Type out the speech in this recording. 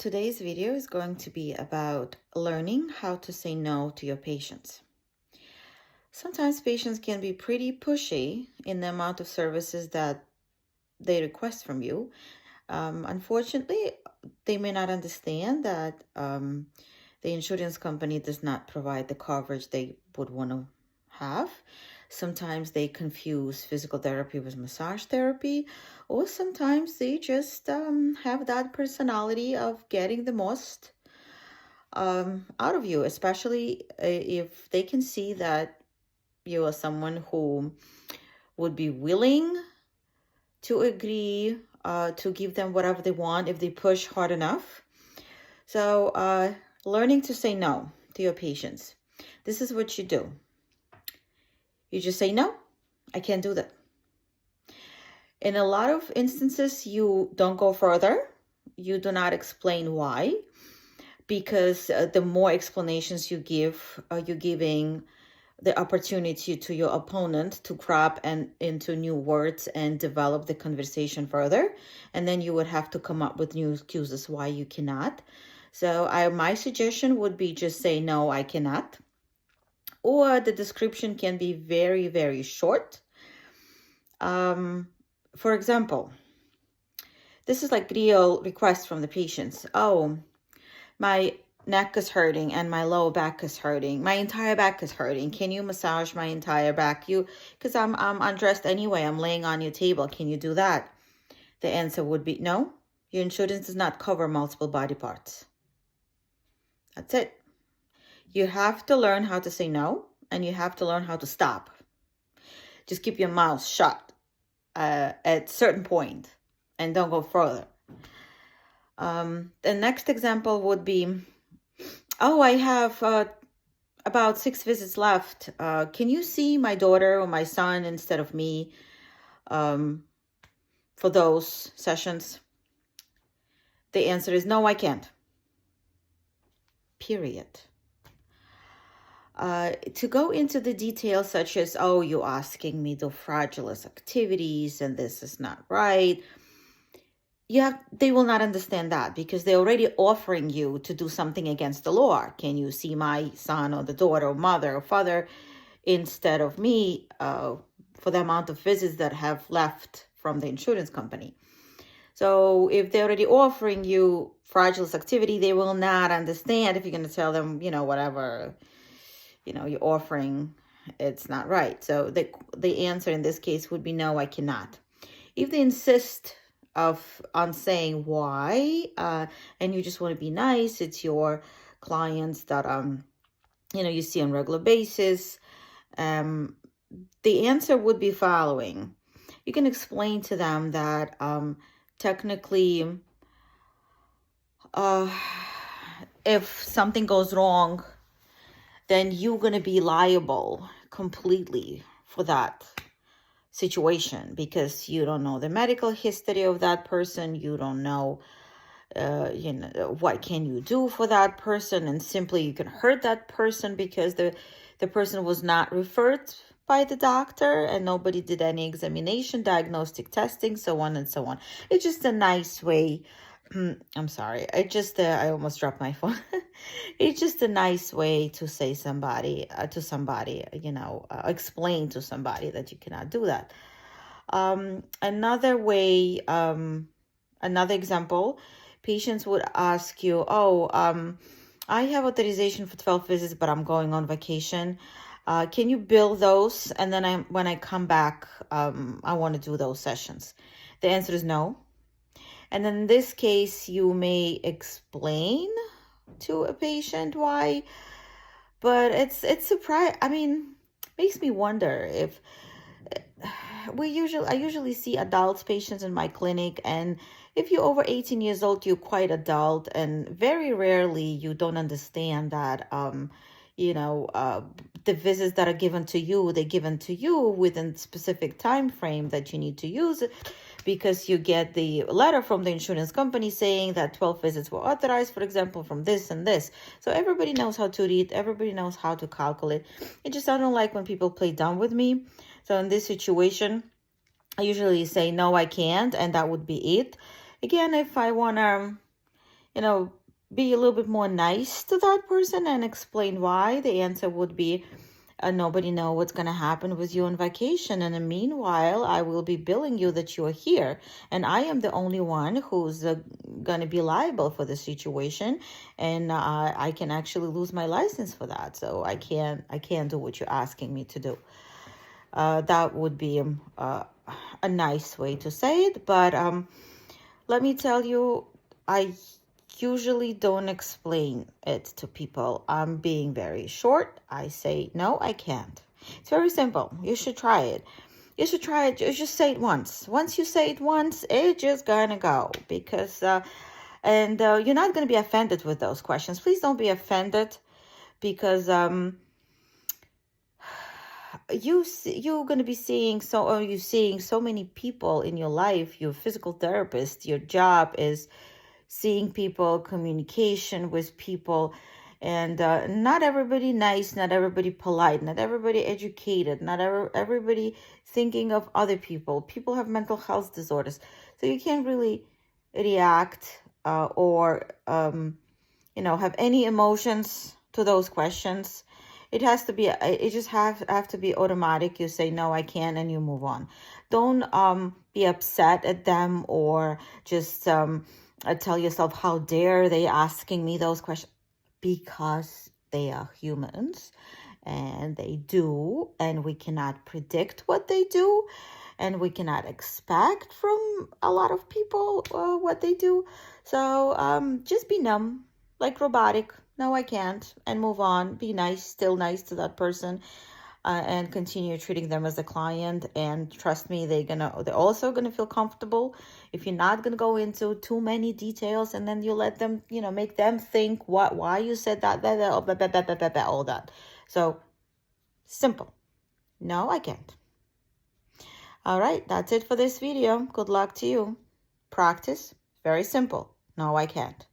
Today's video is going to be about learning how to say no to your patients. Sometimes patients can be pretty pushy in the amount of services that they request from you. Unfortunately, they may not understand that the insurance company does not provide the coverage they would want to have. Sometimes they confuse physical therapy with massage therapy, or sometimes they just have that personality of getting the most out of you, especially if they can see that you are someone who would be willing to agree to give them whatever they want if they push hard enough. So, learning to say no to your patients. This is what you do. You just say, no, I can't do that. In a lot of instances, you don't go further. You do not explain why, because the more explanations you give, you're giving the opportunity to your opponent to grab into new words and develop the conversation further. And then you would have to come up with new excuses why you cannot. So my suggestion would be just say, no, I cannot. Or the description can be very, very short. For example, this is like real requests from the patients. Oh, my neck is hurting and my lower back is hurting. My entire back is hurting. Can you massage my entire back? Because I'm undressed anyway. I'm laying on your table. Can you do that? The answer would be no. Your insurance does not cover multiple body parts. That's it. You have to learn how to say no, and you have to learn how to stop. Just keep your mouth shut at a certain point and don't go further. The next example would be, oh, I have about 6 visits left. Can you see my daughter or my son instead of me for those sessions? The answer is no, I can't. Period. To go into the details such as, oh, you're asking me to fraudulent activities and this is not right. They will not understand that because they're already offering you to do something against the law. Can you see my son or the daughter or mother or father instead of me for the amount of visits that have left from the insurance company? So if they're already offering you fraudulent activity, they will not understand if you're going to tell them, whatever, you're offering, it's not right. So the answer in this case would be no, I cannot. If they insist on saying why, and you just want to be nice, it's your clients that you see on a regular basis, the answer would be following. You can explain to them that technically if something goes wrong, then you're going to be liable completely for that situation because you don't know the medical history of that person. You don't know, what can you do for that person, and simply you can hurt that person because the person was not referred by the doctor and nobody did any examination, diagnostic testing, so on and so on. It's just a nice way. I'm sorry. I almost dropped my phone. It's just a nice way to say to somebody, explain to somebody that you cannot do that. Another way, another example, patients would ask you, I have authorization for 12 visits, but I'm going on vacation. Can you bill those? And then when I come back, I want to do those sessions. The answer is no. And in this case, you may explain to a patient why, but it's surprise. Makes me wonder if I usually see adult patients in my clinic, and if you're over 18 years old, you're quite adult, and very rarely you don't understand that the visits that are given to you, they're given to you within specific time frame that you need to use it, because you get the letter from the insurance company saying that 12 visits were authorized, for example, from this and this. So everybody knows how to read, everybody knows how to calculate. I don't like when people play dumb with me. So in this situation, I usually say, no, I can't, and that would be it. Again, if I want to be a little bit more nice to that person and explain why. The answer would be, nobody know what's going to happen with you on vacation. And meanwhile, I will be billing you that you are here. And I am the only one who's going to be liable for the situation. And I can actually lose my license for that. So I can't do what you're asking me to do. That would be a nice way to say it. But let me tell you, I usually don't explain it to people. I'm being very short. I say, no, I can't. It's very simple. You should try it. You should try it. You just say it once. Once you say it once, it's just gonna go. Because, you're not gonna be offended with those questions. Please don't be offended, because you're going to be seeing so many people in your life. Your physical therapist, your job is seeing people, communication with people, and not everybody nice, not everybody polite, not everybody educated, not everybody thinking of other people. People have mental health disorders, so you can't really react or have any emotions to those questions. It has to be, it just have to be automatic. You say, no, I can't, and you move on. Don't be upset at them, or just tell yourself, how dare they asking me those questions, because they are humans, and they do, and we cannot predict what they do, and we cannot expect from a lot of people what they do. So just be numb, like robotic. No, I can't, and move on. Be nice, still nice to that person, and continue treating them as a client. And trust me, they're also gonna feel comfortable if you're not gonna go into too many details, and then you let them, make them think why you said that, all that. So simple. No, I can't. All right, that's it for this video. Good luck to you. Practice. Very simple. No, I can't.